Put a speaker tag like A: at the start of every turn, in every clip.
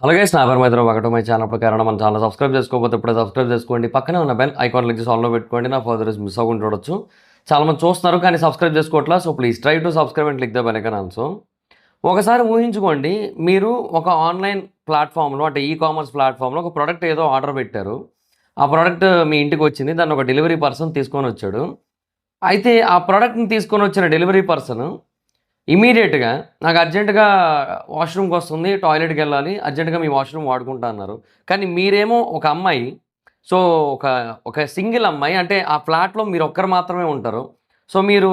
A: Hello guys, నా పేరు మైత్రి. ఒకటో మై ఛానల్ ప్రకారం మన ఛానల్ సబ్స్క్రైబ్ చేసుకోకపోతే ఇప్పుడే సబ్స్క్రైబ్ చేసుకోండి. పక్కనే ఉన్న బెల్ ఐకాన్ క్లిక్ చేసి ఆన్లో పెట్టుకోండి. నా ఫర్దర్ మిస్ అవ్వకుండా చూడొచ్చు. చాలా మంది చూస్తున్నారు కానీ సబ్స్క్రైబ్ చేసుకోవట్లా. So please try to subscribe and click the bell icon also. ఒకసారి ఊహించుకోండి, మీరు ఒక ఆన్లైన్ ప్లాట్ఫామ్లో అంటే ఈ కామర్స్ ప్లాట్ఫామ్లో ఒక ప్రోడక్ట్ ఏదో ఆర్డర్ పెట్టారు. ఆ ప్రోడక్ట్ మీ ఇంటికి వచ్చింది. దాన్ని ఒక డెలివరీ పర్సన్ తీసుకొని వచ్చాడు. అయితే ఆ ప్రోడక్ట్ని తీసుకొని వచ్చిన డెలివరీ పర్సన్ ఇమీడియట్‌గా నాకు అర్జెంట్‌గా వాష్‌రూమ్‌కి వస్తుంది, టాయిలెట్‌కి వెళ్ళాలి, అర్జెంట్‌గా మీ వాష్‌రూమ్ వాడుకుంటా అన్నారు. కానీ మీరేమో ఒక అమ్మాయి, సో ఒక ఒక సింగిల్ అమ్మాయి, అంటే ఆ ఫ్లాట్‌లో మీరొక్కరు మాత్రమే ఉంటారు. సో మీరు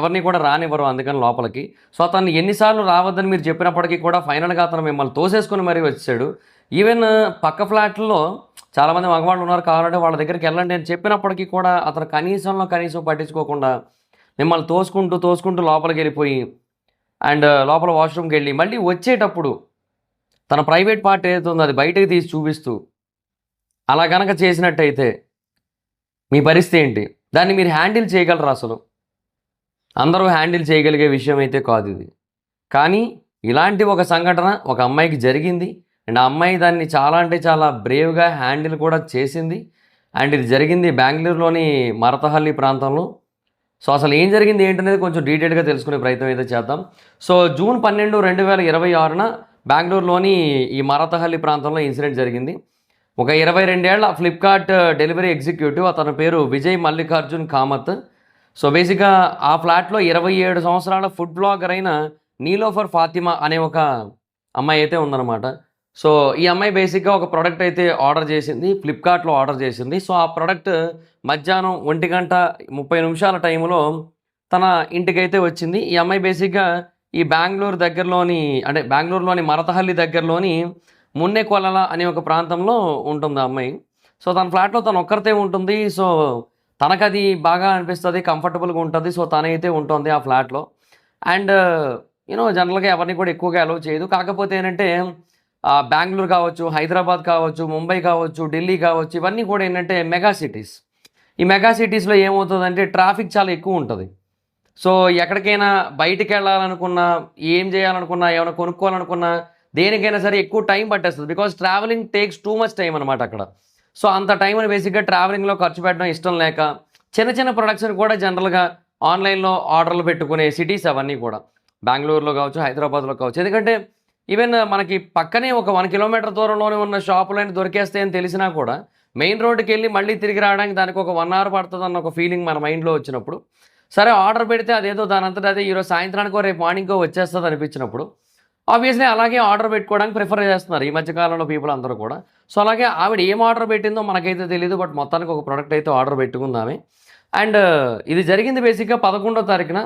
A: ఎవరిని కూడా రానివ్వరు అందుకని లోపలికి. సో అతన్ని ఎన్ని సార్లు రావద్దని మీరు చెప్పినప్పటికీ కూడా ఫైనల్‌గా అతను మిమ్మల్ని తోసేసుకొని మరీ వచ్చేసాడు. ఈవెన్ పక్క ఫ్లాట్‌ల్లో చాలామంది మగవాళ్ళు ఉన్నారు, కావాలంటే వాళ్ళ దగ్గరికెళ్ళండి అని చెప్పినప్పటికీ కూడా అతను కనీసంలో కనీసం పట్టించుకోకుండా మిమ్మల్ని తోసుకుంటూ, తోసుకుంటూ లోపలికెళ్ళిపోయి లోపల వాష్‌రూమ్‌కెళ్ళి మళ్ళీ వచ్చేటప్పుడు తన ప్రైవేట్ పార్ట్ ఏదైతే ఉందో అది బయటకి తీసి చూపిస్తూ, అలా గనక చేసినట్టయితే మీ పరిస్థితి ఏంటి? దాన్ని మీరు హ్యాండిల్ చేయగలరా అసలు? అందరూ హ్యాండిల్ చేయగలిగే విషయం అయితే కాదిది. కానీ ఇలాంటి ఒక సంఘటన ఒక అమ్మాయికి జరిగింది. అండ్ ఆ అమ్మాయి దాన్ని చాలా అంటే చాలా బ్రేవ్‌గా హ్యాండిల్ కూడా చేసింది. అండ్ ఇది జరిగింది బెంగుళూరులోని మరతహల్లి ప్రాంతంలో. సో అసలు ఏం జరిగింది ఏంటనేది కొంచెం డీటెయిల్‌గా తెలుసుకునే ప్రయత్నం అయితే చేద్దాం. సో జూన్ 12, 2026న బెంగుళూరులోని ఈ మరతహల్లి ప్రాంతంలో ఇన్సిడెంట్ జరిగింది. ఒక 22 ఏళ్ల ఫ్లిప్‌కార్ట్ డెలివరీ ఎగ్జిక్యూటివ్, అతని పేరు విజయ్ మల్లికార్జున్ కామత్. సో బేసిక్‌గా ఆ ఫ్లాట్‌లో 27 సంవత్సరాల ఫుడ్ బ్లాగర్ అయిన నీలోఫర్ ఫాతిమా అనే ఒక అమ్మాయి అయితే ఉందన్నమాట. సో ఈ అమ్మాయి బేసిక్‌గా ఒక ప్రొడక్ట్ అయితే ఆర్డర్ చేసింది. ఫ్లిప్‌కార్ట్‌లో ఆర్డర్ చేసింది. సో ఆ ప్రొడక్ట్ మధ్యాహ్నం 1:30 టైంలో తన ఇంటికైతే వచ్చింది. ఈ అమ్మాయి బేసిక్‌గా ఈ బెంగుళూరు దగ్గరలోని, అంటే బెంగుళూరులోని మరతహల్లి దగ్గరలోని మున్నెకొలల అనే ఒక ప్రాంతంలో ఉంటుంది ఆ అమ్మాయి. సో తన ఫ్లాట్‌లో తను ఒక్కరితే ఉంటుంది. సో తనకది బాగా అనిపిస్తది, కంఫర్టబుల్‌గా ఉంటది. సో తనైతే ఉంటుంది ఆ ఫ్లాట్‌లో. అండ్ జనరల్‌గా ఎవరిని కూడా ఎక్కువగా అలౌ చేయదు. కాకపోతే ఏంటంటే బెంగుళూరు కావచ్చు, హైదరాబాద్ కావచ్చు, ముంబై కావచ్చు, ఢిల్లీ కావచ్చు, ఇవన్నీ కూడా ఏంటంటే మెగా సిటీస్. ఈ మెగా సిటీస్‌లో ఏమవుతదంటే ట్రాఫిక్ చాలా ఎక్కువుంటది. సో ఎక్కడికైనా బయటికెళ్ళాలనుకున్నా, ఏం చేయాలనుకున్నా, ఏమైనా కొనుక్కోవాలనుకున్నా, దేనికైనా సరే ఎక్కువ టైం పట్టేస్తది. Because travelling takes too much time అనమాట అక్కడ. సో అంత టైంని బేసిక్‌గా ట్రావెలింగ్‌లో ఖర్చు పెట్టడం ఇష్టం లేక, చిన్న చిన్న ప్రొడక్ట్స్‌ని కూడా జనరల్‌గా ఆన్‌లైన్‌లో ఆర్డర్‌లు పెట్టుకునే సిటీస్ అవన్నీ కూడా. బెంగుళూరులో కావచ్చు, హైదరాబాద్‌లో కావచ్చు. ఎందుకంటే ఈవెన్ మనకి పక్కనే ఒక 1 కిలోమీటర్ దూరంలోనే ఉన్న షాపులన్నీ దొరికేస్తాయని తెలిసినా కూడా, మెయిన్ రోడ్డుకెళ్ళి మళ్ళీ తిరిగి రావడానికి దానికి ఒక 1 అవర్ పడతదన్న ఒక ఫీలింగ్ మన మైండ్‌లో వచ్చినప్పుడు, సరే ఆర్డర్ పెడితే అదేదో దానంతట అదే ఈరోజు సాయంత్రానికో, రేపు మార్నింగ్‌కో వచ్చేస్తది అనిపించినప్పుడు, ఆబ్వియస్‌లీ అలాగే ఆర్డర్ పెట్టుకోవడానికి ప్రిఫర్ చేస్తున్నారు ఈ మధ్య కాలంలో పీపుల్ అందరూ కూడా. సో అలాగే ఆవిడ ఏం ఆర్డర్ పెట్టిందో మనకైతే తెలీదు. బట్ మొత్తానికి ఒక ప్రొడక్ట్ అయితే ఆర్డర్ పెట్టుకుందామె. అండ్ ఇది జరిగింది బేసిక్‌గా 11వ తారీఖున.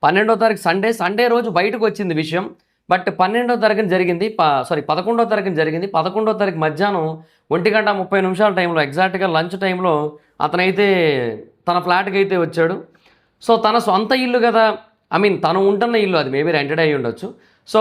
A: 12వ తారీఖు సండే రోజు బయటకొచ్చింది విషయం. బట్ 12వ తారీఖున జరిగింది. 11వ తారీఖున జరిగింది. 11వ తారీఖు మధ్యాహ్నం 1:30 టైంలో ఎగ్జాక్ట్‌గా లంచ్ టైంలో అతనైతే తన ఫ్లాట్‌కైతే వచ్చాడు. సో తన సొంత ఇల్లు గదా! ఐ మీన్ తను ఉంటున్న ఇల్లు, అది మేబీ రెంటెడ్ అయ్యుండొచ్చు. సో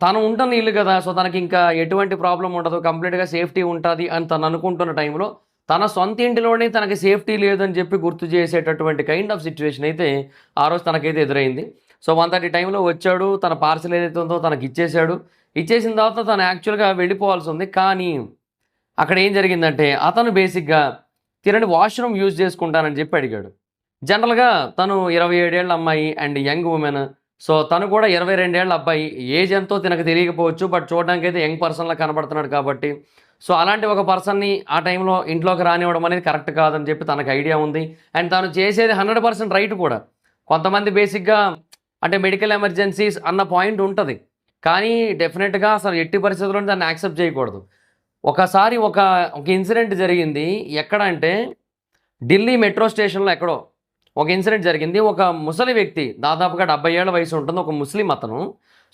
A: తను ఉంటున్న ఇల్లు గదా! సో తనకింకా ఎటువంటి ప్రాబ్లమ్ ఉండదు, కంప్లీట్‌గా సేఫ్టీ ఉంటది అని తను అనుకుంటున్న టైంలో, తన సొంత ఇంటిలోనే తనకి సేఫ్టీ లేదని చెప్పి గుర్తు చేసేటటువంటి కైండ్ ఆఫ్ సిట్యుయేషన్ అయితే ఆ రోజు తనకైతే ఎదురైంది. సో 1:30 టైంలో వచ్చాడు. తన పార్సెల్ ఏదైతే ఉందో తనకిచ్చేసాడు. ఇచ్చేసిన తర్వాత తను యాక్చువల్‌గా వెళ్ళిపోవాల్సుంది. కానీ అక్కడ ఏం జరిగిందంటే, అతను బేసిక్‌గా తినని వాష్‌రూమ్ యూజ్ చేసుకుంటానని చెప్పి అడిగాడు. జనరల్‌గా తను 27 ఏళ్ల అమ్మాయి అండ్ యంగ్ వుమెన్. సో తను కూడా 22 ఏళ్ల అబ్బాయి. ఏజ్ ఎంతో తినకు తెలియకపోవచ్చు. బట్ చూడడానికైతే యంగ్ పర్సన్‌లా కనబడుతున్నాడు కాబట్టి, సో అలాంటి ఒక పర్సన్‌ని ఆ టైంలో ఇంట్లోకి రానివ్వడం అనేది కరెక్ట్ కాదని చెప్పి తనకు ఐడియా ఉంది. అండ్ తను చేసేది 100% రైట్ కూడా. కొంతమంది బేసిక్‌గా అంటే మెడికల్ ఎమర్జెన్సీస్ అన్న పాయింట్ ఉంటది. కానీ డెఫినిట్‌గా అసలు ఎట్టి పరిస్థితుల్లోను దాన్ని యాక్సెప్ట్ చేయకూడదు. ఒకసారి ఒక ఒక ఇన్సిడెంట్ జరిగింది. ఎక్కడ అంటే ఢిల్లీ మెట్రో స్టేషన్‌లో ఎక్కడో ఒక ఇన్సిడెంట్ జరిగింది. ఒక ముసలి వ్యక్తి, దాదాపుగా 70 ఏళ్ల వయసు ఉంటుంది. ఒక ముస్లిం అతను.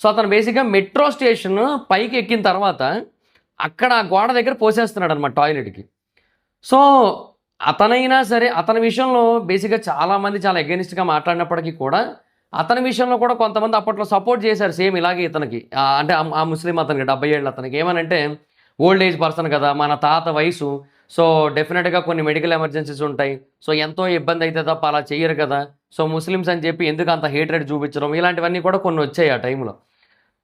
A: సో అతను బేసిక్‌గా మెట్రో స్టేషన్ పైకి ఎక్కిన తర్వాత అక్కడ ఆ గోడ దగ్గర పోసేస్తున్నాడనమాట టాయిలెట్‌కి. సో అతనైనా సరే అతని విషయంలో బేసిక్‌గా చాలామంది చాలా ఎగైనిస్ట్‌గా మాట్లాడినప్పటికీ కూడా, అతని విషయంలో కూడా కొంతమంది అప్పట్లో సపోర్ట్ చేశారు సేమ్ ఇలాగే ఇతనికి. అంటే ఆ ముస్లిం అతనికి 70 ఏళ్ల అతనికి. ఏమనంటే ఓల్డ్ ఏజ్ పర్సన్ కదా! మన తాత వయసు. సో డెఫినిట్‌గా కొన్ని మెడికల్ ఎమర్జెన్సీస్ ఉంటాయి. సో ఎంతో ఇబ్బంది అయితే తప్ప అలా చెయ్యరు కదా! సో ముస్లిమ్స్ అని చెప్పి ఎందుకు అంత హేట్రెడ్ చూపించడం, ఇలాంటివన్నీ కూడా కొన్ని వచ్చాయి ఆ టైంలో.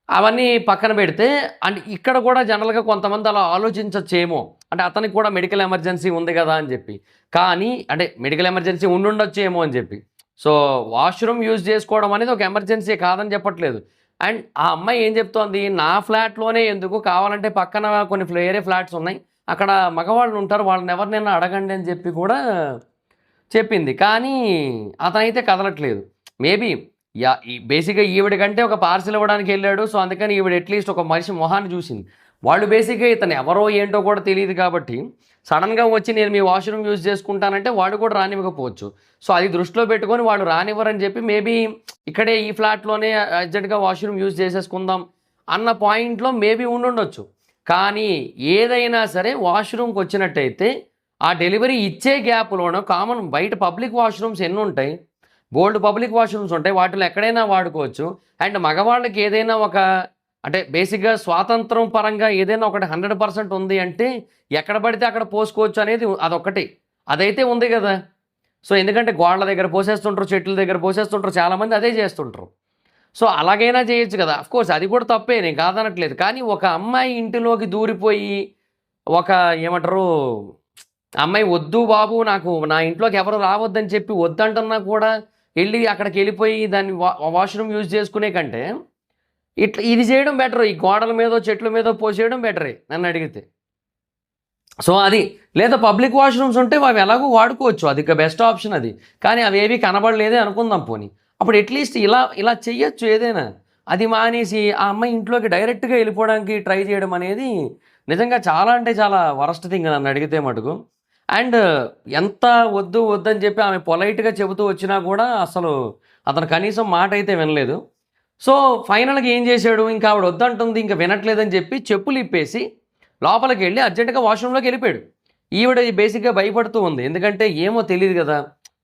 A: అవన్నీ పక్కన పెడితే అండ్ ఇక్కడ కూడా జనరల్గా కొంతమంది అలా ఆలోచించచ్చేమో, అంటే అతనికి కూడా మెడికల్ ఎమర్జెన్సీ ఉంది కదా అని చెప్పి. కానీ అంటే మెడికల్ ఎమర్జెన్సీ ఉండుండొచ్చేమో అని చెప్పి. సో వాష్రూమ్ యూజ్ చేసుకోవడం అనేది ఒక ఎమర్జెన్సీ కాదని చెప్పట్లేదు. అండ్ ఆ అమ్మాయి ఏం చెప్తోంది, నా ఫ్లాట్లోనే ఎందుకు, కావాలంటే పక్కన కొన్ని వేరే ఫ్లాట్స్ ఉన్నాయి, అక్కడ మగవాళ్ళు ఉంటారు, వాళ్ళని ఎవరినైనా అడగండి అని చెప్పి కూడా చెప్పింది. కానీ అతనైతే కదలట్లేదు. మేబీ బేసిక్గా ఈవిడ కంటే ఒక పార్సిల్ ఇవ్వడానికి వెళ్ళాడు. సో అందుకని ఈవిడ అట్లీస్ట్ ఒక మనిషి మొహాన్ని చూసింది. వాళ్ళు బేసిక్గా ఇతను ఎవరో ఏంటో కూడా తెలియదు కాబట్టి సడన్గా వచ్చి నేను మీ వాష్రూమ్ యూజ్ చేసుకుంటానంటే వాడు కూడా రానివ్వకపోవచ్చు. సో అది దృష్టిలో పెట్టుకొని వాళ్ళు రానివ్వరని చెప్పి మేబీ ఇక్కడే ఈ ఫ్లాట్లోనే అర్జెంట్గా వాష్రూమ్ యూజ్ చేసేసుకుందాం అన్న పాయింట్లో మేబీ ఉండుండొచ్చు. కానీ ఏదైనా సరే వాష్రూమ్కి వచ్చినట్టయితే ఆ డెలివరీ ఇచ్చే గ్యాప్లోనో కామన్ బయట పబ్లిక్ వాష్రూమ్స్ ఎన్ని ఉంటాయి, బోల్డ్ పబ్లిక్ వాష్రూమ్స్ ఉంటాయి, వాటిలో ఎక్కడైనా వాడుకోవచ్చు. అండ్ మగవాళ్ళకి ఏదైనా ఒక అంటే బేసిక్గా స్వాతంత్రం పరంగా ఏదైనా ఒకటి 100% ఉంది అంటే ఎక్కడ పడితే అక్కడ పోసుకోవచ్చు అనేది అదొక్కటి, అదైతే ఉంది కదా. సో ఎందుకంటే గోడల దగ్గర పోసేస్తుంటారు, చెట్ల దగ్గర పోసేస్తుంటారు, చాలామంది అదే చేస్తుంటారు. సో అలాగైనా చేయొచ్చు కదా. అఫ్కోర్స్ అది కూడా తప్పే, నేను కాదనట్లేదు. కానీ ఒక అమ్మాయి ఇంటిలోకి దూరిపోయి ఒక ఏమంటారు, అమ్మాయి వద్దు బాబు నాకు నా ఇంట్లోకి ఎవరు రావద్దని చెప్పి వద్దంటున్నా కూడా వెళ్ళి అక్కడికి వెళ్ళిపోయి దాన్ని వాష్రూమ్ యూజ్ చేసుకునే కంటే ఇట్లా ఇది చేయడం బెటర్. ఈ గోడల మీదో చెట్ల మీదో పోసేయడం బెటరే నన్ను అడిగితే. సో అది లేదా పబ్లిక్ వాష్రూమ్స్ ఉంటే అవి ఎలాగో వాడుకోవచ్చు, అది బెస్ట్ ఆప్షన్ అది. కానీ అవి ఏవి కనబడలేదే అనుకుందాం పోనీ, అప్పుడు అట్లీస్ట్ ఇలా ఇలా చెయ్యొచ్చు ఏదైనా. అది మానేసి ఆ అమ్మాయి ఇంట్లోకి డైరెక్ట్గా వెళ్ళిపోవడానికి ట్రై చేయడం అనేది నిజంగా చాలా అంటే చాలా వరస్ట్ థింగ్ నన్ను అడిగితే మటుకు. అండ్ ఎంత వద్దు వద్దని చెప్పి ఆమె పొలైట్గా చెబుతూ వచ్చినా కూడా అసలు అతను కనీసం మాట అయితే వినలేదు. సో ఫైనల్గా ఏం చేశాడు, ఇంకా ఆవిడ వద్దంటుంది ఇంకా వినట్లేదని చెప్పి చెప్పులు ఇప్పేసి లోపలికి వెళ్ళి అర్జెంటుగా వాష్రూమ్లోకి వెళ్ళిపోయాడు. ఈవిడ బేసిక్గా భయపడుతూ ఉంది, ఎందుకంటే ఏమో తెలియదు కదా,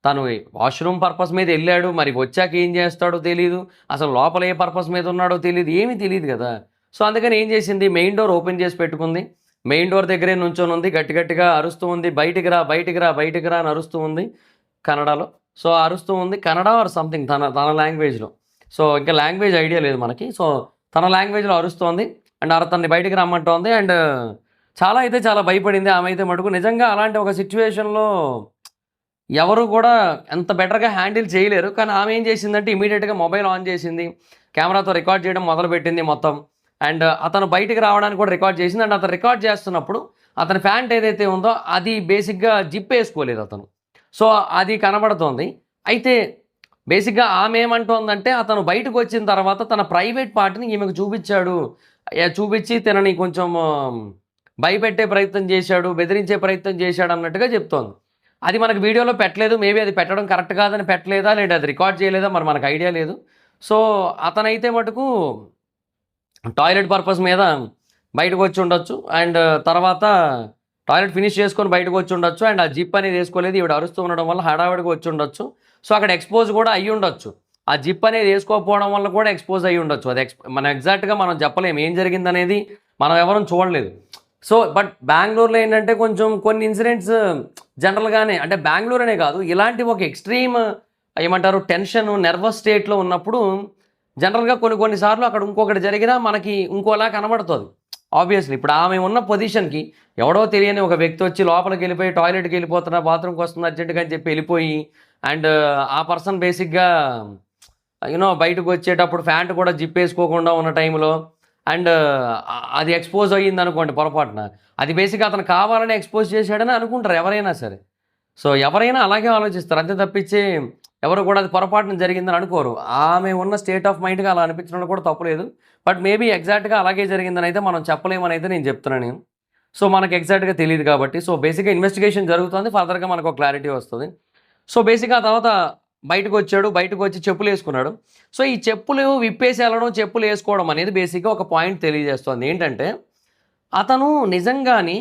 A: తను వాష్రూమ్ పర్పస్ మీద వెళ్ళాడు, మరి వచ్చాక ఏం చేస్తాడో తెలియదు, అసలు లోపల ఏ పర్పస్ మీద ఉన్నాడో తెలియదు, ఏమీ తెలియదు కదా. సో అందుకని ఏం చేసింది, మెయిన్ డోర్ ఓపెన్ చేసి పెట్టుకుంది, మెయిన్ డోర్ దగ్గరే నుంచొని ఉంది, గట్టి గట్టిగా అరుస్తూ ఉంది, బయటికి రా బయటికి రా బయటికి రా అని అరుస్తూ ఉంది కన్నడలో. సో అరుస్తూ ఉంది కన్నడ ఆర్ సంథింగ్ తన లాంగ్వేజ్లో. సో ఇంకా లాంగ్వేజ్ ఐడియా లేదు మనకి. సో తన లాంగ్వేజ్లో అరుస్తోంది అండ్ తనని బయటికి రమ్మంటోంది. అండ్ చాలా అయితే చాలా భయపడింది ఆమె అయితే మటుకు. నిజంగా అలాంటి ఒక సిచ్యువేషన్లో ఎవరు కూడా ఎంత బెటర్గా హ్యాండిల్ చేయలేరు. కానీ ఆమె ఏం చేసిందంటే ఇమీడియట్గా మొబైల్ ఆన్ చేసింది, కెమెరాతో రికార్డ్ చేయడం మొదలుపెట్టింది మొత్తం. అండ్ అతను బయటికి రావడానికి కూడా రికార్డ్ చేసింది. అండ్ అతను రికార్డ్ చేస్తున్నప్పుడు అతని ప్యాంట్ ఏదైతే ఉందో అది బేసిక్గా జిప్ వేసుకోలేదు అతను. సో అది కనబడుతోంది. అయితే బేసిక్గా ఆమె ఏమంటోందంటే అతను బయటకు వచ్చిన తర్వాత తన ప్రైవేట్ పార్ట్ని ఈమెకు చూపించాడు, చూపించి తనని కొంచెం భయపెట్టే ప్రయత్నం చేశాడు, బెదిరించే ప్రయత్నం చేశాడు అన్నట్టుగా చెప్తోంది. అది మనకు వీడియోలో పెట్టలేదు, మేబీ అది పెట్టడం కరెక్ట్ కాదని పెట్టలేదా లేదా అది రికార్డ్ చేయలేదా మరి మనకు ఐడియా లేదు. సో అతనైతే మటుకు టాయిలెట్ పర్పస్ మీద బయటకు వచ్చి ఉండొచ్చు. అండ్ తర్వాత టాయిలెట్ ఫినిష్ చేసుకొని బయటకు వచ్చి ఉండొచ్చు. అండ్ ఆ జిప్ అనేది వేసుకోలేదు, ఈవిడ అరుస్తూ ఉండడం వల్ల హడావిడిగా వచ్చి ఉండొచ్చు. సో అక్కడ ఎక్స్పోజ్ కూడా అయ్యి ఉండొచ్చు, ఆ జిప్ అనేది వేసుకోకపోవడం వల్ల కూడా ఎక్స్పోజ్ అయ్యి ఉండొచ్చు. అది మనం ఎగ్జాక్ట్గా మనం చెప్పలేము ఏం జరిగిందనేది, మనం ఎవరూ చూడలేదు. సో బట్ బెంగళూరులో ఏంటంటే కొంచెం కొన్ని ఇన్సిడెంట్స్ జనరల్గానే, అంటే బెంగళూరు అనే కాదు, ఇలాంటి ఒక ఎక్స్ట్రీమ్ ఏమంటారు టెన్షన్ నెర్వస్ స్టేట్లో ఉన్నప్పుడు జనరల్గా కొన్నిసార్లు అక్కడ ఇంకొకటి జరిగినా మనకి ఇంకోలా కనబడుతుంది ఆబ్వియస్లీ. ఇప్పుడు ఆమె ఉన్న పొజిషన్కి ఎవడో తెలియని ఒక వ్యక్తి వచ్చి లోపలికి వెళ్ళిపోయి టాయిలెట్కి వెళ్ళిపోతున్నా, బాత్రూమ్కి వస్తుంది అర్జెంటుగా అని చెప్పి వెళ్ళిపోయి, అండ్ ఆ పర్సన్ బేసిక్గా బయటకు వచ్చేటప్పుడు ప్యాంట్ కూడా జిప్ వేసుకోకుండా ఉన్న టైంలో అండ్ అది ఎక్స్పోజ్ అయ్యింది అనుకోండి పొరపాటున, అది బేసిక్గా అతను కావాలని ఎక్స్పోజ్ చేశాడని అనుకుంటారు ఎవరైనా సరే. సో ఎవరైనా అలాగే ఆలోచిస్తారు, అంతే తప్పించి ఎవరు కూడా అది పొరపాటున జరిగిందని అనుకోరు. ఆమె ఉన్న స్టేట్ ఆఫ్ మైండ్గా అలా అనిపించడం కూడా తప్పులేదు. బట్ మేబీ ఎగ్జాక్ట్గా అలాగే జరిగిందని అయితే మనం చెప్పలేమని అయితే నేను చెప్తున్నాను. సో మనకు ఎగ్జాక్ట్గా తెలియదు కాబట్టి. సో బేసిక్గా ఇన్వెస్టిగేషన్ జరుగుతుంది, ఫర్దర్గా మనకు ఒక క్లారిటీ వస్తుంది. సో బేసిక్గా ఆ తర్వాత బయటకు వచ్చాడు, బయటకు వచ్చి చెప్పులు వేసుకున్నాడు. సో ఈ చెప్పులు విప్పేసి వెళ్ళడం, చెప్పులు వేసుకోవడం అనేది బేసిక్గా ఒక పాయింట్ తెలియజేస్తుంది. ఏంటంటే అతను నిజంగాని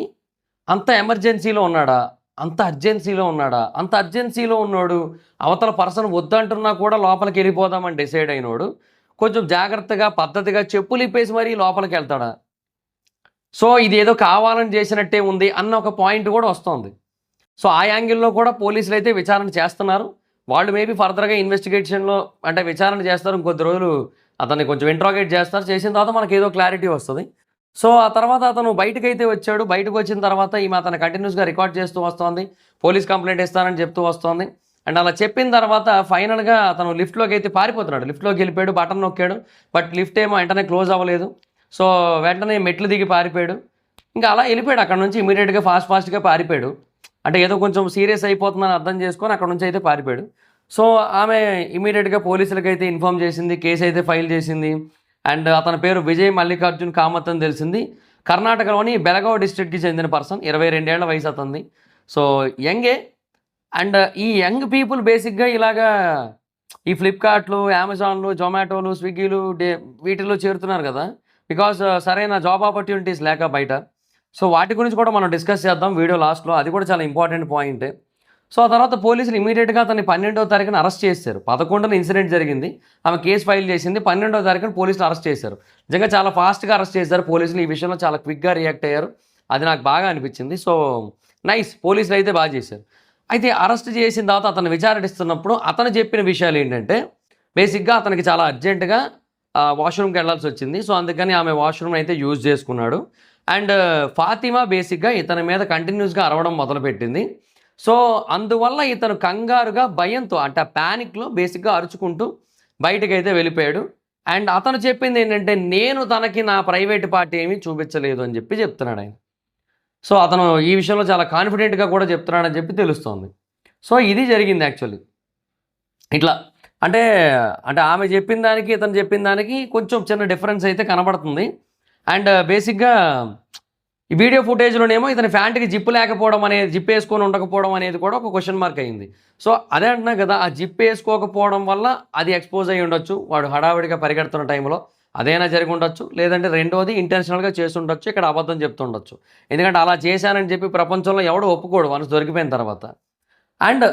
A: అంత ఎమర్జెన్సీలో ఉన్నాడా, అంత అర్జెన్సీలో ఉన్నాడా, అంత అర్జెన్సీలో ఉన్నాడు, అవతల పర్సన్ వద్దంటున్నా కూడా లోపలికి వెళ్ళిపోదామని డిసైడ్ అయినోడు కొంచెం జాగ్రత్తగా పద్ధతిగా చెప్పులు ఇప్పేసి మరీ లోపలికి వెళ్తాడా? సో ఇది ఏదో కావాలని చేసినట్టే ఉంది అన్న ఒక పాయింట్ కూడా వస్తుంది. సో ఆ యాంగిల్లో కూడా పోలీసులు అయితే విచారణ చేస్తున్నారు. వాళ్ళు మేబీ ఫర్దర్గా ఇన్వెస్టిగేషన్లో అంటే విచారణ చేస్తారు, ఇంకొద్ది రోజులు అతన్ని కొంచెం ఇంట్రాగేట్ చేస్తారు. చేసిన తర్వాత మనకి ఏదో క్లారిటీ వస్తుంది. సో ఆ తర్వాత అతను బయటకైతే వచ్చాడు. బయటకు వచ్చిన తర్వాత ఈమె అతను కంటిన్యూస్గా రికార్డ్ చేస్తూ వస్తోంది. పోలీస్ కంప్లైంట్ ఇస్తానని చెప్తూ వస్తోంది. అండ్ అలా చెప్పిన తర్వాత ఫైనల్గా అతను లిఫ్ట్లోకి అయితే పారిపోతున్నాడు. లిఫ్ట్లోకి వెళ్ళిపోయాడు, బటన్ నొక్కాడు. బట్ లిఫ్ట్ ఏమో వెంటనే క్లోజ్ అవ్వలేదు. సో వెంటనే మెట్లు దిగి పారిపోయాడు. ఇంకా అలా వెళ్ళిపోయాడు అక్కడ నుంచి. ఇమీడియట్గా ఫాస్ట్గా పారిపోయాడు. అంటే ఏదో కొంచెం సీరియస్ అయిపోతుందని అర్థం చేసుకొని అక్కడ నుంచి అయితే పారిపోయాడు. సో ఆమె ఇమీడియట్గా పోలీసులకి అయితే ఇన్ఫామ్ చేసింది. కేసు అయితే ఫైల్ చేసింది. అండ్ అతని పేరు విజయ్ మల్లికార్జున్ కామత్ అని తెలిసింది. కర్ణాటకలోని బెలగావ్ డిస్ట్రిక్ట్కి చెందిన పర్సన్. 22 ఏళ్ల వయసు అతనిది. సో యంగే. అండ్ ఈ యంగ్ పీపుల్ బేసిక్గా ఇలాగా ఈ ఫ్లిప్కార్ట్లు, అమెజాన్లు, జొమాటోలు, స్విగ్గీలు వీటిల్లో చేరుతున్నారు కదా. బికాస్ సరైన జాబ్ ఆపర్చునిటీస్ లేక బయట. సో వాటి గురించి కూడా మనం డిస్కస్ చేద్దాం వీడియో లాస్ట్లో. అది కూడా చాలా ఇంపార్టెంట్ పాయింటే. సో ఆ తర్వాత పోలీసులు ఇమీడియట్గా అతన్ని 12వ తారీఖున అరెస్ట్ చేశారు. 11న ఇన్సిడెంట్ జరిగింది. ఆమె కేసు ఫైల్ చేసింది. 12వ తారీఖున పోలీసులు అరెస్ట్ చేశారు. నిజంగా చాలా ఫాస్ట్గా అరెస్ట్ చేశారు పోలీసులు. ఈ విషయంలో చాలా క్విక్గా రియాక్ట్ అయ్యారు. అది నాకు బాగా అనిపించింది. సో నైస్, పోలీసులు అయితే బాగా చేశారు. అయితే అరెస్ట్ చేసిన తర్వాత అతను విచారణిస్తున్నప్పుడు అతను చెప్పిన విషయాలు ఏంటంటే, బేసిక్గా అతనికి చాలా అర్జెంటుగా వాష్రూమ్కి వెళ్ళాల్సి వచ్చింది. సో అందుకని ఆమె వాష్రూమ్ అయితే యూజ్ చేసుకున్నాడు. అండ్ ఫాతిమా బేసిక్గా ఇతని మీద కంటిన్యూస్గా అరవడం మొదలుపెట్టింది. సో అందువల్ల ఇతను కంగారుగా, భయంతో, అంటే ఆ ప్యానిక్లో బేసిక్గా అరుచుకుంటూ బయటకైతే వెళ్ళిపోయాడు. అండ్ అతను చెప్పింది ఏంటంటే, నేను తనకి నా ప్రైవేట్ పార్టీ ఏమీ చూపించలేదు అని చెప్పి చెప్తున్నాడు ఆయన. సో అతను ఈ విషయంలో చాలా కాన్ఫిడెంట్గా కూడా చెప్తున్నాడని చెప్పి తెలుస్తోంది. సో ఇది జరిగింది యాక్చువల్లీ. ఇట్లా అంటే అంటే ఆమె చెప్పిన దానికి ఇతను చెప్పిన దానికి కొంచెం చిన్న డిఫరెన్స్ అయితే కనబడుతుంది. అండ్ బేసిక్గా ఈ వీడియో ఫుటేజ్లోనేమో ఇతని ఫ్యాంట్కి జిప్ లేకపోవడం అనేది, జిప్ వేసుకొని ఉండకపోవడం అనేది కూడా ఒక క్వశ్చన్ మార్క్ అయింది. సో అదే అంటున్నా కదా, ఆ జిప్ వేసుకోకపోవడం వల్ల అది ఎక్స్పోజ్ అయ్యి ఉండొచ్చు. వాడు హడావిడిగా పరిగెడుతున్న టైంలో అదైనా జరిగి ఉండొచ్చు. లేదంటే రెండోది ఇంటెన్షనల్గా చేసి ఉండొచ్చు. ఇక్కడ అబద్ధం చెప్తుండొచ్చు. ఎందుకంటే అలా చేశానని చెప్పి ప్రపంచంలో ఎవడు ఒప్పుకోడు వన్స్ దొరికిపోయిన తర్వాత. అండ్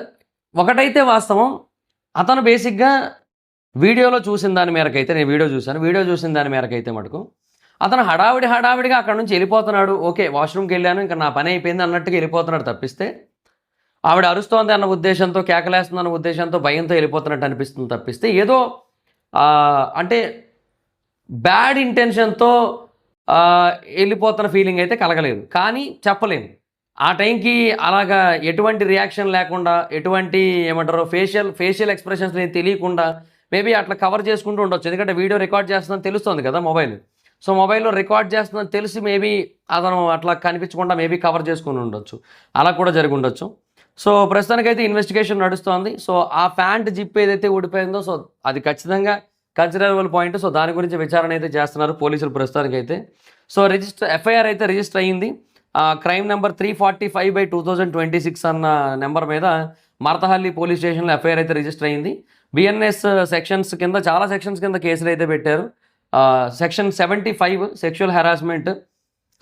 A: ఒకటైతే వాస్తవం, అతను బేసిక్గా వీడియోలో చూసిన దాని మేరకైతే, నేను వీడియో చూసిన దాని మేరకైతే మటుకు అతను హడావిడిగా అక్కడ నుంచి వెళ్ళిపోతున్నాడు. ఓకే, వాష్రూమ్కి వెళ్ళాను, ఇంకా నా పని అయిపోయింది అన్నట్టుగా వెళ్ళిపోతున్నాడు తప్పిస్తే, ఆవిడ అరుస్తోంది అన్న ఉద్దేశంతో, కేకలేస్తుంది అన్న ఉద్దేశంతో, భయంతో వెళ్ళిపోతున్నట్టు అనిపిస్తుంది తప్పిస్తే, ఏదో అంటే బ్యాడ్ ఇంటెన్షన్తో వెళ్ళిపోతున్న ఫీలింగ్ అయితే కలగలేదు. కానీ చెప్పలేము ఆ టైంకి అలాగా ఎటువంటి రియాక్షన్ లేకుండా, ఎటువంటి ఏమంటారు ఫేషియల్ ఎక్స్ప్రెషన్స్ తెలియకుండా మేబీ అట్లా కవర్ చేసుకుంటూ ఉండొచ్చు. ఎందుకంటే వీడియో రికార్డ్ చేస్తుందని తెలుస్తుంది కదా మొబైల్. సో మొబైల్లో రికార్డ్ చేస్తుందని తెలిసి మేబీ అతను అట్లా కనిపించకుండా మేబీ కవర్ చేసుకుని ఉండొచ్చు. అలా కూడా జరిగి ఉండొచ్చు. సో ప్రస్తుతానికైతే ఇన్వెస్టిగేషన్ నడుస్తోంది. సో ఆ ప్యాంట్ జిప్ ఏదైతే ఊడిపోయిందో, సో అది ఖచ్చితంగా కన్సిడరబుల్ పాయింట్. సో దాని గురించి విచారణ అయితే చేస్తున్నారు పోలీసులు ప్రస్తుతానికైతే. సో ఎఫ్ఐఆర్ అయితే రిజిస్టర్ అయ్యింది. క్రైమ్ నెంబర్ 345/2026 అన్న నెంబర్ మీద మరతహల్లి పోలీస్ స్టేషన్లో ఎఫ్ఐఆర్ అయితే రిజిస్టర్ అయ్యింది. బిఎన్ఎస్ సెక్షన్స్ కింద, చాలా సెక్షన్స్ కింద కేసులు అయితే పెట్టారు. Section 75 sexual harassment.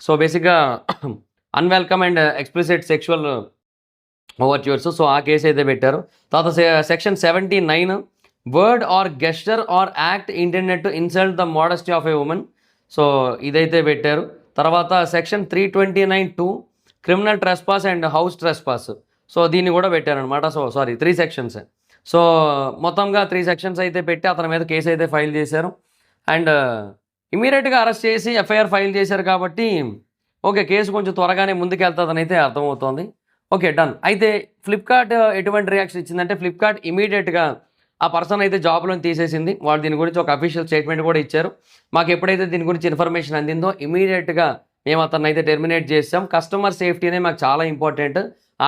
A: సో బేసిక్గా unwelcome and explicit sexual overtures. So ఆ కేసు అయితే పెట్టారు. తర్వాత section 79 word or gesture or act intended to insult the modesty of a woman. So ఇదైతే పెట్టారు. తర్వాత section 329(2) criminal trespass and house trespass. So దీన్ని కూడా పెట్టారనమాట. So 3 sections. సో మొత్తంగా 3 సెక్షన్స్ అయితే పెట్టి అతని మీద కేసు అయితే ఫైల్ చేశారు. అండ్ ఇమీడియట్గా అరెస్ట్ చేసి ఎఫ్ఐఆర్ ఫైల్ చేశారు కాబట్టి ఓకే, కేసు కొంచెం త్వరగానే ముందుకెళ్తుందని అయితే అర్థమవుతోంది. Okay, done. అయితే ఫ్లిప్కార్ట్ ఎటువంటి రియాక్షన్ ఇచ్చిందంటే, ఫ్లిప్కార్ట్ ఇమీడియట్గా ఆ పర్సన్ అయితే జాబ్లో తీసేసింది. వాళ్ళు దీని గురించి ఒక అఫీషియల్ స్టేట్మెంట్ కూడా ఇచ్చారు. మాకు ఎప్పుడైతే దీని గురించి ఇన్ఫర్మేషన్ అందిందో ఇమీడియట్గా మేము అతన్ని అయితే టెర్మినేట్ చేసాం. కస్టమర్ సేఫ్టీనే మాకు చాలా ఇంపార్టెంట్,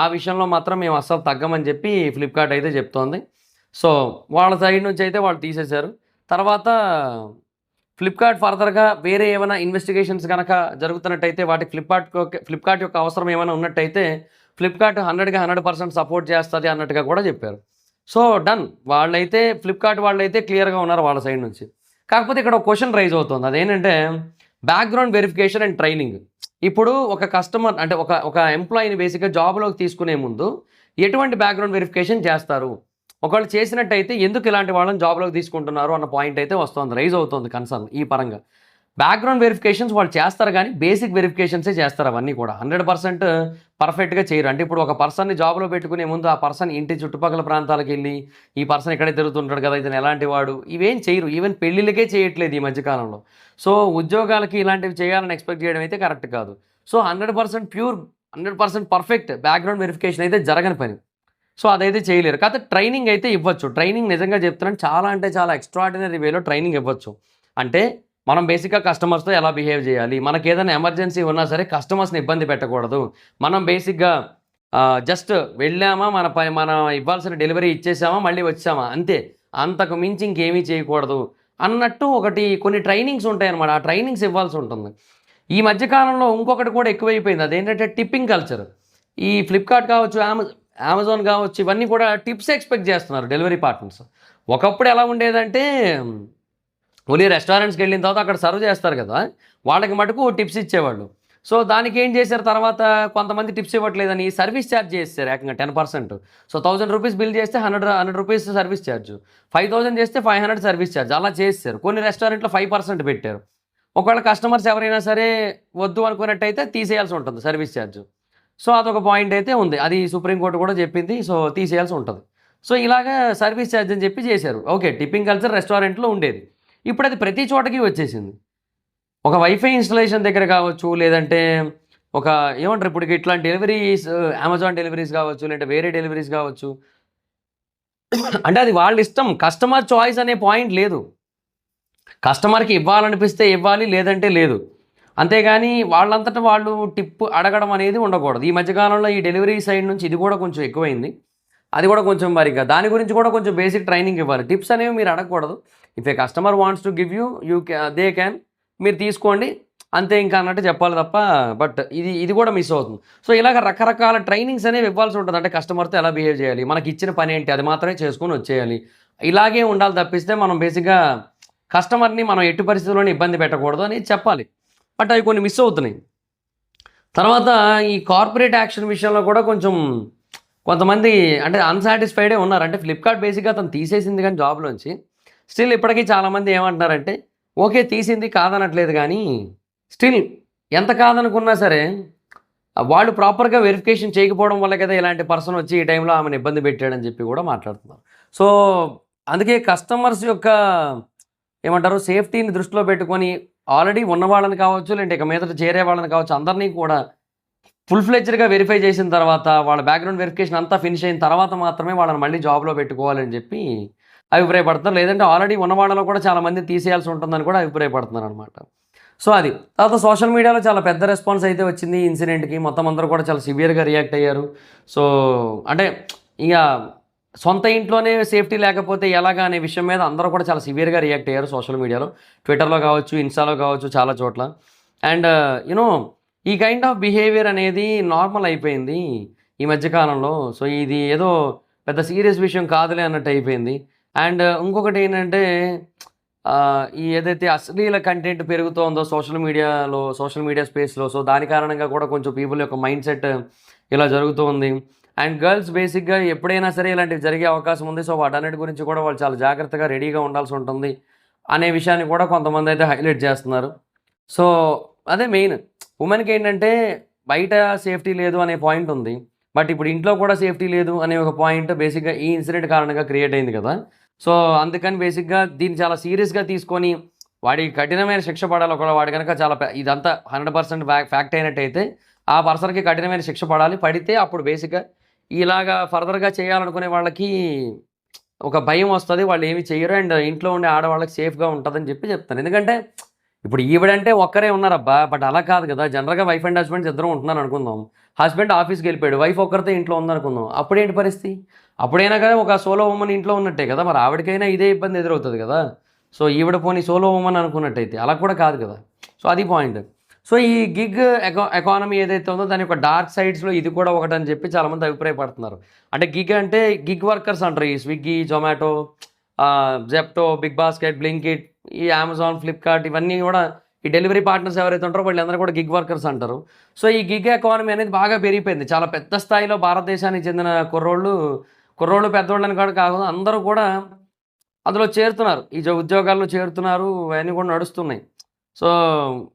A: ఆ విషయంలో మాత్రం మేము అస్సలు తగ్గమని చెప్పి ఫ్లిప్కార్ట్ అయితే చెప్తోంది. సో వాళ్ళ సైడ్ నుంచి అయితే వాళ్ళు తీసేశారు. తర్వాత ఫ్లిప్కార్ట్ ఫర్దర్గా వేరే ఏమైనా ఇన్వెస్టిగేషన్స్ కనుక జరుగుతున్నట్టయితే, వాటికి ఫ్లిప్కార్ట్ యొక్క అవసరం ఏమైనా ఉన్నట్టయితే ఫ్లిప్కార్ట్ 100% సపోర్ట్ చేస్తుంది అన్నట్టుగా కూడా చెప్పారు. So done. వాళ్ళైతే ఫ్లిప్కార్ట్ వాళ్ళైతే క్లియర్గా ఉన్నారు వాళ్ళ సైడ్ నుంచి. కాకపోతే ఇక్కడ ఒక క్వశ్చన్ రైజ్ అవుతుంది. అదేంటంటే బ్యాక్గ్రౌండ్ వెరిఫికేషన్ అండ్ ట్రైనింగ్. ఇప్పుడు ఒక కస్టమర్ అంటే ఒక ఎంప్లాయీని బేసిక్గా జాబ్లోకి తీసుకునే ముందు ఎటువంటి బ్యాక్గ్రౌండ్ వెరిఫికేషన్ చేస్తారు, ఒకవేళ చేసినట్టయితే ఎందుకు ఇలాంటి వాళ్ళని జాబ్లోకి తీసుకుంటున్నారు అన్న పాయింట్ అయితే వస్తుంది, రైజ్ అవుతుంది కన్సర్న్ ఈ పరంగా. బ్యాక్గ్రౌండ్ వెరిఫికేషన్స్ వాళ్ళు చేస్తారు కానీ బేసిక్ వెరిఫికేషన్సే చేస్తారు అవన్నీ కూడా 100% పర్ఫెక్ట్గా చేయరు. అంటే ఇప్పుడు ఒక పర్సన్ని జాబ్లో పెట్టుకునే ముందు ఆ పర్సన్ ఇంటి చుట్టుపక్కల ప్రాంతాలకు వెళ్ళి ఈ పర్సన్ ఇక్కడే తిరుగుతుంటాడు కదా, ఇతను ఎలాంటి వాడు, ఇవేం చేయరు. ఈవెన్ పెళ్ళిళ్ళకే చేయట్లేదు ఈ మధ్యకాలంలో. సో ఉద్యోగాలకి ఇలాంటివి చేయాలని ఎక్స్పెక్ట్ చేయడం అయితే కరెక్ట్ కాదు. So 100% pure 100% perfect background verification అయితే జరగని పని. సో అదైతే చేయలేరు. కాకపోతే ట్రైనింగ్ అయితే ఇవ్వచ్చు. ట్రైనింగ్ నిజంగా చెప్తున్నాను, చాలా అంటే చాలా ఎక్స్ట్రాడినరీ వేలో ట్రైనింగ్ ఇవ్వచ్చు. అంటే మనం బేసిక్గా కస్టమర్స్తో ఎలా బిహేవ్ చేయాలి, మనకి ఏదైనా ఎమర్జెన్సీ ఉన్నా సరే కస్టమర్స్ని ఇబ్బంది పెట్టకూడదు. మనం బేసిక్గా జస్ట్ వెళ్ళామా, మనం ఇవ్వాల్సిన డెలివరీ ఇచ్చేసామా, మళ్ళీ వచ్చామా, అంతే. అంతకు మించి ఇంకేమీ చేయకూడదు అన్నట్టు కొన్ని ట్రైనింగ్స్ ఉంటాయన్నమాట. ఆ ట్రైనింగ్స్ ఇవ్వాల్సి ఉంటుంది. ఈ మధ్యకాలంలో ఇంకొకటి కూడా ఎక్కువైపోయింది. అదేంటంటే టిప్పింగ్ కల్చర్. ఈ ఫ్లిప్కార్ట్ కావచ్చు, అమెజాన్ కావచ్చు, ఇవన్నీ కూడా టిప్స్ ఎక్స్పెక్ట్ చేస్తున్నారు డెలివరీ పార్ట్నర్స్. ఒకప్పుడు ఎలా ఉండేదంటే ఓన్లీ రెస్టారెంట్స్కి వెళ్ళిన తర్వాత అక్కడ సర్వ్ చేస్తారు కదా, వాళ్ళకి మటుకు టిప్స్ ఇచ్చేవాళ్ళు. సో దానికి ఏం చేశారు తర్వాత, కొంతమంది టిప్స్ ఇవ్వట్లేదని సర్వీస్ ఛార్జ్ చేస్తారు ఏకంగా 10%. సో 1000 రూపీస్ బిల్ చేస్తే 100 రూపీస్ సర్వీస్ ఛార్జ్, 5000 చేస్తే 500 సర్వీస్ ఛార్జ్, అలా చేస్తారు. కొన్ని రెస్టారెంట్లో 5% పెట్టారు. ఒకవేళ కస్టమర్స్ ఎవరైనా సరే వద్దు అనుకున్నట్టయితే తీసేయాల్సి ఉంటుంది సర్వీస్ ఛార్జ్. సో అదొక పాయింట్ అయితే ఉంది, అది సుప్రీంకోర్టు కూడా చెప్పింది. సో తీసేయాల్సి ఉంటుంది. సో ఇలాగా సర్వీస్ ఛార్జ్ అని చెప్పి చేశారు. ఓకే, టిప్పింగ్ కల్చర్ రెస్టారెంట్లో ఉండేది. ఇప్పుడు అది ప్రతి చోటకి వచ్చేసింది. ఒక వైఫై ఇన్స్టలేషన్ దగ్గర కావచ్చు, లేదంటే ఒక ఏమంటారు ఇప్పుడు ఇట్లాంటి డెలివరీస్, అమెజాన్ డెలివరీస్ కావచ్చు, లేదంటే వేరే డెలివరీస్ కావచ్చు, అంటే అది వాళ్ళ ఇష్టం. కస్టమర్ చాయిస్ అనే పాయింట్ లేదు. కస్టమర్కి ఇవ్వాలనిపిస్తే ఇవ్వాలి, లేదంటే లేదు. అంతేగాని వాళ్ళంతటా వాళ్ళు టిప్ అడగడం అనేది ఉండకూడదు. ఈ మధ్యకాలంలో ఈ డెలివరీ సైడ్ నుంచి ఇది కూడా కొంచెం ఎక్కువైంది. అది కూడా కొంచెం మరిగా దాని గురించి కూడా కొంచెం బేసిక్ ట్రైనింగ్ ఇవ్వాలి. టిప్స్ అనేవి మీరు అడగకూడదు. If A customer wants to give you they can, మీరు తీసుకోండి అంతే ఇంకా అన్నట్టు చెప్పాలి తప్ప. బట్ ఇది కూడా మిస్ అవుతుంది. సో ఇలాగ రకరకాల ట్రైనింగ్స్ అనేవి ఇవ్వాల్సి ఉంటుంది. అంటే కస్టమర్తో ఎలా బిహేవ్ చేయాలి, మనకి ఇచ్చిన పని ఏంటి, అది మాత్రమే చేసుకొని వచ్చేయాలి. ఇలాగే ఉండాలి తప్పిస్తే మనం బేసిక్గా కస్టమర్ని మనం ఎట్టి పరిస్థితుల్లోనే ఇబ్బంది పెట్టకూడదు అని చెప్పాలి. బట్ అవి కొన్ని మిస్ అవుతున్నాయి. తర్వాత ఈ కార్పొరేట్ యాక్షన్ విషయంలో కూడా కొంతమంది అంటే అన్సాటిస్ఫైడే ఉన్నారు. అంటే ఫ్లిప్కార్ట్ బేసిక్గా తను తీసేసింది కానీ జాబ్లోంచి, స్టిల్ ఇప్పటికీ చాలామంది ఏమంటున్నారంటే ఓకే తీసింది కాదనట్లేదు, కానీ స్టిల్ ఎంత కాదనుకున్నా సరే వాళ్ళు ప్రాపర్గా వెరిఫికేషన్ చేయకపోవడం వల్ల కదా ఇలాంటి పర్సన్ వచ్చి ఈ టైంలో ఆమెను ఇబ్బంది పెట్టాడని చెప్పి కూడా మాట్లాడుతున్నారు. సో అందుకే కస్టమర్స్ యొక్క ఏమంటారు సేఫ్టీని దృష్టిలో పెట్టుకొని ఆల్రెడీ ఉన్న వాళ్ళని కావచ్చు, లేదంటే ఇక మీదట చేరే వాళ్ళని కావచ్చు, అందరినీ కూడా ఫుల్ ఫ్లెడ్జ్డ్గా వెరిఫై చేసిన తర్వాత, వాళ్ళ బ్యాక్గ్రౌండ్ వెరిఫికేషన్ అంతా ఫినిష్ అయిన తర్వాత మాత్రమే వాళ్ళని మళ్ళీ జాబ్లో పెట్టుకోవాలని చెప్పి అభిప్రాయపడుతున్నారు. లేదంటే ఆల్రెడీ ఉన్న వాళ్ళలో కూడా చాలామంది తీసేయాల్సి ఉంటుందని కూడా అభిప్రాయపడుతున్నారు అనమాట. సో అది తర్వాత సోషల్ మీడియాలో చాలా పెద్ద రెస్పాన్స్ అయితే వచ్చింది ఈ ఇన్సిడెంట్కి. మొత్తం అందరూ కూడా చాలా సివియర్గా రియాక్ట్ అయ్యారు. సో అంటే ఇక సొంత ఇంట్లోనే సేఫ్టీ లేకపోతే ఎలాగా అనే విషయం మీద అందరూ కూడా చాలా సివియర్గా రియాక్ట్ అయ్యారు సోషల్ మీడియాలో, ట్విట్టర్లో కావచ్చు, ఇన్స్టాలో కావచ్చు, చాలా చోట్ల. అండ్ యూనో ఈ కైండ్ ఆఫ్ బిహేవియర్ అనేది నార్మల్ అయిపోయింది ఈ మధ్యకాలంలో. సో ఇది ఏదో పెద్ద సీరియస్ విషయం కాదులే అన్నట్టు అయిపోయింది. అండ్ ఇంకొకటి ఏంటంటే ఈ ఏదైతే అశ్లీల కంటెంట్ పెరుగుతోందో సోషల్ మీడియా స్పేస్లో, సో దాని కారణంగా కూడా కొంచెం పీపుల్ యొక్క మైండ్ సెట్ ఇలా జరుగుతుంది. అండ్ గర్ల్స్ బేసిక్గా ఎప్పుడైనా సరే ఇలాంటివి జరిగే అవకాశం ఉంది. సో వాటన్నిటి గురించి కూడా వాళ్ళు చాలా జాగ్రత్తగా రెడీగా ఉండాల్సి ఉంటుంది అనే విషయాన్ని కూడా కొంతమంది అయితే హైలైట్ చేస్తున్నారు. సో అదే మెయిన్, ఉమెన్కి ఏంటంటే బయట సేఫ్టీ లేదు అనే పాయింట్ ఉంది, బట్ ఇప్పుడు ఇంట్లో కూడా సేఫ్టీ లేదు అనే ఒక పాయింట్ బేసిక్గా ఈ ఇన్సిడెంట్ కారణంగా క్రియేట్ అయింది కదా. సో అందుకని బేసిక్గా దీన్ని చాలా సీరియస్గా తీసుకొని వాడికి కఠినమైన శిక్ష పడాలి. ఒకవేళ వాడి కనుక చాలా ఇదంతా 100% ఫ్యాక్ట్ అయినట్టయితే ఆ పర్సన్కి కఠినమైన శిక్ష పడాలి. పడితే అప్పుడు బేసిక్గా ఇలాగా ఫర్దర్గా చేయాలనుకునే వాళ్ళకి ఒక భయం వస్తుంది, వాళ్ళు ఏమి చేయరు, అండ్ ఇంట్లో ఉండే ఆడవాళ్ళకి సేఫ్గా ఉంటుందని చెప్తాను. ఎందుకంటే ఇప్పుడు ఈవిడంటే ఒక్కరే ఉన్నారబ్బా, బట్ అలా కాదు కదా. జనరల్గా వైఫ్ అండ్ హస్బెండ్స్ ఇద్దరం ఉంటున్నారు అనుకుందాం. హస్బెండ్ ఆఫీస్కి వెళ్ళిపోయాడు, వైఫ్ ఒక్కరితో ఇంట్లో ఉందనుకుందాం. అప్పుడేంటి పరిస్థితి? అప్పుడైనా కదా ఒక సోలో ఉమెన్ ఇంట్లో ఉన్నట్టే కదా, మరి ఆవిడకైనా ఇదే ఇబ్బంది ఎదురవుతుంది కదా. సో ఈవిడ పోనీ సోలో ఉమెన్ అనుకున్నట్టయితే అలా కూడా కాదు కదా. సో అది పాయింట్. సో ఈ గిగ్ ఎకానమీ ఏదైతే ఉందో దాని యొక్క డార్క్ సైడ్స్లో ఇది కూడా ఒకటని చెప్పి చాలామంది అభిప్రాయపడుతున్నారు. అంటే గిగ్ వర్కర్స్ అంటారు. ఈ స్విగ్గీ, జొమాటో, జెప్టో, బిగ్ బాస్కెట్, బ్లింకిట్, ఈ అమెజాన్, ఫ్లిప్కార్ట్, ఇవన్నీ కూడా ఈ డెలివరీ పార్ట్నర్స్ ఎవరైతే ఉంటారో వాళ్ళందరూ కూడా గిగ్ వర్కర్స్ అంటారు. సో ఈ గిగ్ ఎకానమీ అనేది బాగా పెరిగిపోయింది. చాలా పెద్ద స్థాయిలో భారతదేశానికి చెందిన కుర్రోళ్ళు పెద్దోళ్ళని కాకుండా అందరూ కూడా అందులో చేరుతున్నారు. ఈ ఉద్యోగాల్లో చేరుతున్నారు, అవన్నీ కూడా నడుస్తున్నాయి. సో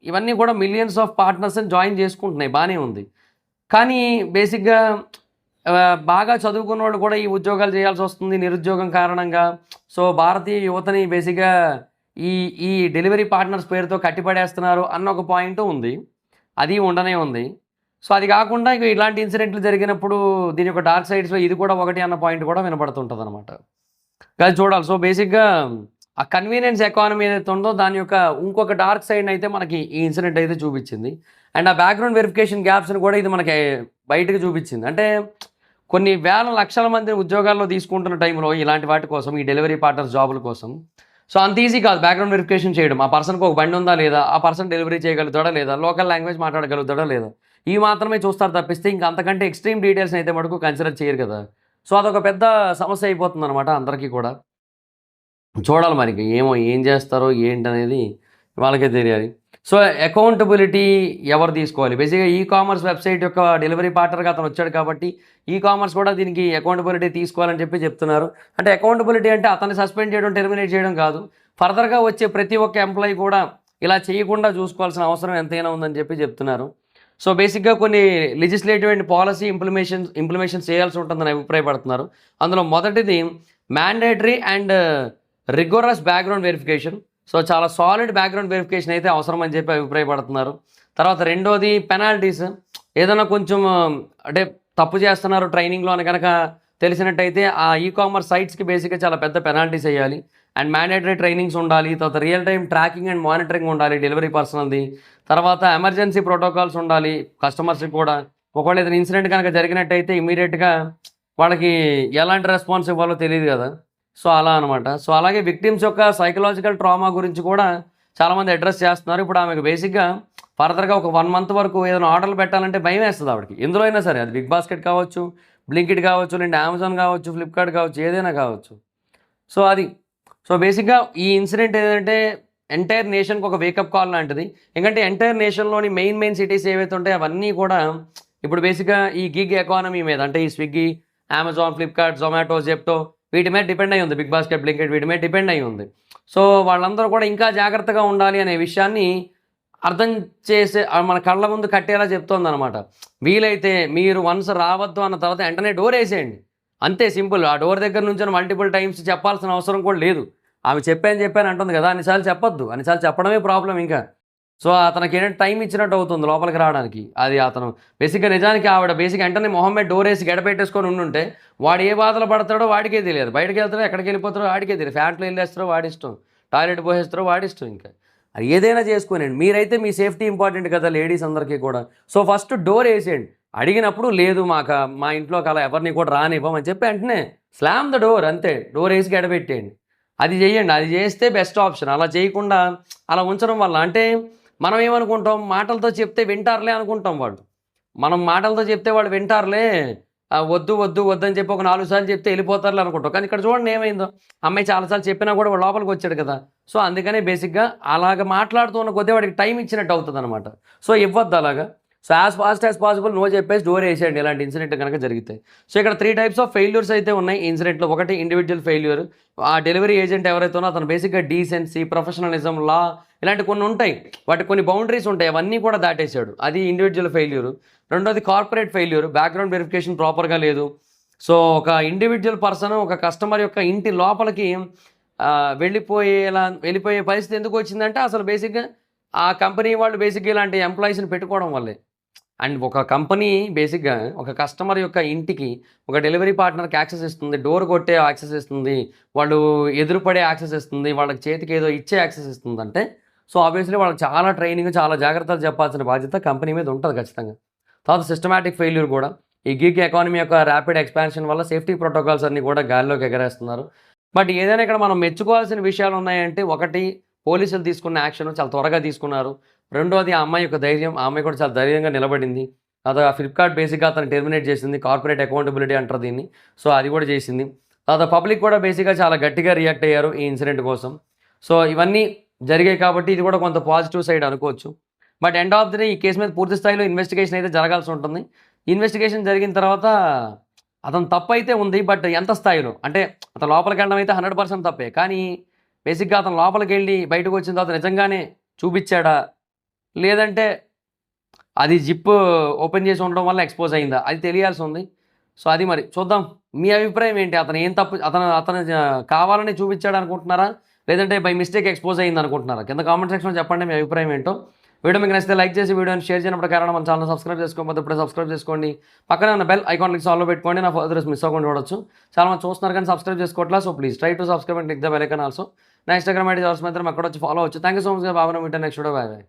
A: ఇవన్నీ కూడా మిలియన్స్ ఆఫ్ పార్ట్నర్స్ని జాయిన్ చేసుకుంటున్నాయి, బాగానే ఉంది. కానీ బేసిక్గా బాగా చదువుకున్న వాళ్ళు కూడా ఈ ఉద్యోగాలు చేయాల్సి వస్తుంది నిరుద్యోగం కారణంగా. సో భారతీయ యువతని బేసిక్గా ఈ ఈ డెలివరీ పార్ట్నర్స్ పేరుతో కట్టిపడేస్తున్నారు అన్న ఒక పాయింట్ ఉంది, అది ఉండనే ఉంది. సో అది కాకుండా ఇక ఇలాంటి ఇన్సిడెంట్లు జరిగినప్పుడు దీని యొక్క డార్క్ సైడ్స్లో ఇది కూడా ఒకటి అన్న పాయింట్ కూడా వినపడుతుంటుంది అనమాట. అది చూడాలి. సో బేసిక్గా ఆ కన్వీనియన్స్ ఎకానమీ ఏదైతే ఉందో దాని యొక్క ఇంకొక డార్క్ సైడ్ అయితే మనకి ఈ ఇన్సిడెంట్ అయితే చూపించింది. అండ్ ఆ బ్యాక్గ్రౌండ్ వెరిఫికేషన్ గ్యాప్స్ని కూడా ఇది మనకి బయటకు చూపించింది. అంటే కొన్ని వేల లక్షల మంది ఉద్యోగాల్లో తీసుకుంటున్న టైంలో ఇలాంటి వాటి కోసం, ఈ డెలివరీ పార్ట్నర్స్ జాబుల కోసం, సో అంత ఈజీ కాదు బ్యాక్గ్రౌండ్ వెరిఫికేషన్ చేయడం. ఆ పర్సన్కి ఒక బండి ఉందా లేదా, ఆ పర్సన్ డెలివరీ చేయగలుగుతాడా లేదా, లోకల్ లాంగ్వేజ్ మాట్లాడగలుగుతాడా లేదా, ఇవి మాత్రమే చూస్తారు తప్పిస్తే ఇంకా అంతకంటే ఎక్స్ట్రీమ్ డీటెయిల్స్ అయితే మటుకు కన్సిడర్ చేయరు కదా. సో అదొక పెద్ద సమస్య అయిపోతుంది అనమాట అందరికీ కూడా. చూడాలి మరి ఏం చేస్తారో ఏంటనేది వాళ్ళకే తెలియాలి. సో అకౌంటబిలిటీ ఎవరు తీసుకోవాలి? బేసిక్గా ఈ కామర్స్ వెబ్సైట్ యొక్క డెలివరీ పార్ట్నర్గా అతను వచ్చాడు కాబట్టి ఈ కామర్స్ కూడా దీనికి అకౌంటబిలిటీ తీసుకోవాలని చెప్తున్నారు. అంటే అకౌంటబిలిటీ అంటే అతన్ని సస్పెండ్ చేయడం, టెర్మినేట్ చేయడం కాదు, ఫర్దర్గా వచ్చే ప్రతి ఒక్క ఎంప్లాయీ కూడా ఇలా చేయకుండా చూసుకోవాల్సిన అవసరం ఎంతైనా ఉందని చెప్తున్నారు. సో బేసిక్గా కొన్ని లెజిస్లేటివ్ అండ్ పాలసీ ఇంప్లిమేషన్ చేయాల్సి ఉంటుందని అభిప్రాయపడుతున్నారు. అందులో మొదటిది mandatory and rigorous background verification. So చాలా సాలిడ్ బ్యాక్గ్రౌండ్ వెరిఫికేషన్ అయితే అవసరం అని అభిప్రాయపడుతున్నారు. తర్వాత రెండోది పెనాల్టీస్. ఏదైనా కొంచెం అంటే తప్పు చేస్తున్నారు ట్రైనింగ్లో అని కనుక తెలిసినట్టయితే ఆ ఈ కామర్స్ సైట్స్కి బేసిక్గా చాలా పెద్ద పెనాల్టీస్ వేయాలి. అండ్ మ్యాండేటరీ ట్రైనింగ్స్ ఉండాలి. తర్వాత real time tracking and monitoring ఉండాలి డెలివరీ పర్సనల్ది. తర్వాత ఎమర్జెన్సీ ప్రోటోకాల్స్ ఉండాలి కస్టమర్స్కి కూడా. ఒకవేళ ఏదైనా ఇన్సిడెంట్ కనుక జరిగినట్టయితే ఇమీడియట్గా వాళ్ళకి ఎలాంటి రెస్పాన్స్ ఇవ్వాలో తెలియదు కదా. సో అలా అనమాట. సో అలాగే విక్టిమ్స్ యొక్క సైకలాజికల్ ట్రామా గురించి కూడా చాలామంది అడ్రస్ చేస్తున్నారు. ఇప్పుడు ఆమెకు బేసిక్గా ఫర్దర్గా ఒక 1 month వరకు ఏదైనా ఆర్డర్లు పెట్టాలంటే భయం వేస్తుంది ఆవిడకి. ఎందులో అయినా సరే, అది బిగ్ బాస్కెట్ కావచ్చు, బ్లింకిట్ కావచ్చు, లేదంటే అమెజాన్ కావచ్చు, ఫ్లిప్కార్ట్ కావచ్చు, ఏదైనా కావచ్చు. సో అది. సో బేసిక్గా ఈ ఇన్సిడెంట్ ఏదంటే ఎంటైర్ నేషన్కి ఒక వేకప్ కాల్ లాంటిది. ఎందుకంటే ఎంటైర్ నేషన్లోని మెయిన్ సిటీస్ ఏవైతే ఉంటాయో అవన్నీ కూడా ఇప్పుడు బేసిక్గా ఈ గిగ్ ఎకానమీ మీద, అంటే ఈ Swiggy, Amazon, Flipkart, Zomato, Zepto వీటి మీద డిపెండ్ అయి ఉంది. బిగ్ బాస్కెట్, బ్లింకిట్ వీటి మీద డిపెండ్ అయి ఉంది. సో వాళ్ళందరూ కూడా ఇంకా జాగ్రత్తగా ఉండాలి అనే విషయాన్ని అర్థం చేసే మన కళ్ళ ముందు కట్టేలా చెప్తోంది అనమాట. వీలైతే మీరు వన్స్ రావద్దు అన్న తర్వాత వెంటనే డోర్ వేసేయండి, అంతే సింపుల్. ఆ డోర్ దగ్గర నుంచి మల్టిపుల్ టైమ్స్ చెప్పాల్సిన అవసరం కూడా లేదు. ఆమె చెప్పాను అంటుంది కదా, అన్నిసార్లు చెప్పొద్దు, అన్నిసార్లు చెప్పడమే ప్రాబ్లం ఇంకా. సో అతనికి ఏంటంటే టైం ఇచ్చినట్టు అవుతుంది లోపలికి రావడానికి. అది అతను బేసిక్గా నిజానికి ఆవిడ వెంటనే మొహమ్మద్ డోర్ వేసి గడపెట్టేసుకొని ఉండుంటే వాడు ఏ బాధలు పడతాడో వాడికే తెలియదు. బయటకు వెళ్తాడో ఎక్కడికి వెళ్ళిపోతాడో వాడికే తెలియదు. ఫ్యాంట్లో వెళ్ళేస్తారో వాడిష్టం, టాయిలెట్ పోసేస్తారో వాడిష్టం. ఇంకా అది ఏదైనా చేసుకోనండి. మీరైతే మీ సేఫ్టీ ఇంపార్టెంట్ కదా లేడీస్ అందరికీ కూడా. సో ఫస్ట్ డోర్ వేసేయండి. అడిగినప్పుడు లేదు మా ఇంట్లోకి అలా ఎవరిని కూడా రానివ్వమని చెప్పి వెంటనే స్లామ్ ద డోర్, అంతే. డోర్ వేసి గడపెట్టేయండి. అది చేయండి. అది చేస్తే బెస్ట్ ఆప్షన్. అలా చేయకుండా అలా ఉంచడం వల్ల అంటే మనం ఏమనుకుంటాం, మాటలతో చెప్తే వింటారులే అనుకుంటాం. మనం మాటలతో చెప్తే వాళ్ళు వింటారులే, వద్దు వద్దు వద్దు అని చెప్పి ఒక 4 సార్లు చెప్తే వెళ్ళిపోతారులే అనుకుంటాం. కానీ ఇక్కడ చూడండి ఏమైందో, అమ్మాయి చాలాసార్లు చెప్పినా కూడా వాడు లోపలికి వచ్చాడు కదా. సో అందుకనే బేసిక్గా అలాగ మాట్లాడుతూ ఉన్న కొద్దీ వాడికి టైం ఇచ్చినట్టు అవుతుంది అనమాట. సో ఇవ్వద్దు అలాగా. So as fast as possible no చెప్పేసి డోర్ వేసేయండి ఇలాంటి ఇన్సిడెంట్ కనుక జరిగితే. సో ఇక్కడ 3 types ఆఫ్ ఫెయిల్యూర్స్ అయితే ఉన్నాయి ఈ ఇన్సిడెంట్లో. ఒకటి ఇండివిజువల్ ఫెయిల్యూర్. ఆ డెలివరీ ఏజెంట్ ఎవరైతే ఉన్నా అతను బేసిక్గా డీసెన్సీ, ప్రొఫెషనలిజం, లా ఇలాంటి కొన్ని ఉంటాయి, వాటికి కొన్ని బౌండరీస్ ఉంటాయి, అవన్నీ కూడా దాటేశాడు. అది ఇండివిజువల్ ఫెయిల్యూర్. రెండోది కార్పొరేట్ ఫెయిల్యూర్. బ్యాక్గ్రౌండ్ వెరిఫికేషన్ ప్రాపర్గా లేదు. సో ఒక ఇండివిజువల్ పర్సన్ ఒక కస్టమర్ యొక్క ఇంటి లోపలికి వెళ్ళిపోయే పరిస్థితి ఎందుకు వచ్చిందంటే అసలు బేసిక్గా ఆ కంపెనీ వాళ్ళు బేసిక్గా ఇలాంటి ఎంప్లాయీస్ని పెట్టుకోవడం వల్లే. అండ్ ఒక కంపెనీ బేసిక్గా ఒక కస్టమర్ యొక్క ఇంటికి ఒక డెలివరీ పార్ట్నర్కి యాక్సెస్ ఇస్తుంది, డోర్ కొట్టే యాక్సెస్ ఇస్తుంది, వాళ్ళు ఎదురుపడే యాక్సెస్ ఇస్తుంది, వాళ్ళకి చేతికి ఏదో ఇచ్చే యాక్సెస్ ఇస్తుంది అంటే సో ఆబ్వియస్లీ వాళ్ళకి చాలా ట్రైనింగ్, చాలా జాగ్రత్తలు చెప్పాల్సిన బాధ్యత కంపెనీ మీద ఉంటుంది ఖచ్చితంగా. తర్వాత సిస్టమాటిక్ ఫెయిల్యూర్ కూడా. ఈ గిగ్ ఎకానమీ యొక్క ర్యాపిడ్ ఎక్స్పాన్షన్ వల్ల సేఫ్టీ ప్రోటోకాల్స్ అన్నీ కూడా గాలిలోకి ఎగరేస్తున్నారు. బట్ ఏదైనా ఇక్కడ మనం మెచ్చుకోవాల్సిన విషయాలు ఉన్నాయంటే, ఒకటి పోలీసులు తీసుకున్న యాక్షన్ చాలా త్వరగా తీసుకున్నారు. రెండోది ఆ అమ్మాయి యొక్క ధైర్యం, ఆ అమ్మాయి కూడా చాలా ధైర్యంగా నిలబడింది. తర్వాత ఫ్లిప్కార్ట్ బేసిక్గా అతను టెర్మినేట్ చేసింది, కార్పొరేట్ అకౌంటబిలిటీ అంటారు దీన్ని. సో అది కూడా చేసింది. తర్వాత పబ్లిక్ కూడా బేసిక్గా చాలా గట్టిగా రియాక్ట్ అయ్యారు ఈ ఇన్సిడెంట్ కోసం. సో ఇవన్నీ జరిగాయి కాబట్టి ఇది కూడా కొంత పాజిటివ్ సైడ్ అనుకోవచ్చు. But end of the day ఈ కేసు మీద పూర్తి స్థాయిలో ఇన్వెస్టిగేషన్ అయితే జరగాల్సి ఉంటుంది. ఇన్వెస్టిగేషన్ జరిగిన తర్వాత అతను తప్పు అయితే ఉంది, బట్ ఎంత స్థాయిలో అంటే అతను లోపలికి వెళ్ళడం అయితే 100% తప్పే. కానీ బేసిక్గా అతను లోపలికి వెళ్ళి బయటకు వచ్చిన తర్వాత నిజంగానే చూపించాడా, లేదంటే అది జిప్ ఓపెన్ చేసి ఉండడం వల్ల ఎక్స్పోజ్ అయిందా, అది తెలియాల్సి ఉంది. సో అది మరి చూద్దాం. మీ అభిప్రాయం ఏంటి? అతను ఏం తప్పు, అతను కావాలని చూపించాడు అనుకుంటున్నారా, లేదంటే బై మిస్టేక్ ఎక్స్పోజ్ అయింది అనుకుంటున్నారా? కింద కామెంట్ సెక్షన్లో చెప్పండి మీ అభిప్రాయం ఏంటో. వీడియో మీకు నచ్చితే లైక్ చేసి వీడియోని షేర్ చేయడం కారణం మన ఛానల్ సబ్స్క్రైబ్ చేసుకోకపోతే ఇప్పుడే సబ్స్క్రైబ్ చేసుకోండి. పక్కనే ఉన్న బెల్ ఐకాన్ క్లిక్ ఆన్లో పెట్టుకోండి. నా ఫర్దర్స్ మిస్ అవ్వకుండా చూడొచ్చు. చాలా మంది చూస్తున్నారు కానీ సబ్స్క్రైబ్ చేసుకోవట్లా. So please try to subscribe and click the bell icon also. నా ఇన్స్టాగ్రామ్ ఐడి అవసరం అయితే అక్కడ వచ్చి ఫాలో అవచ్చు. Thank you so much. బాబా మీటర్ నెక్స్ట్ వీడియో. Bye bye.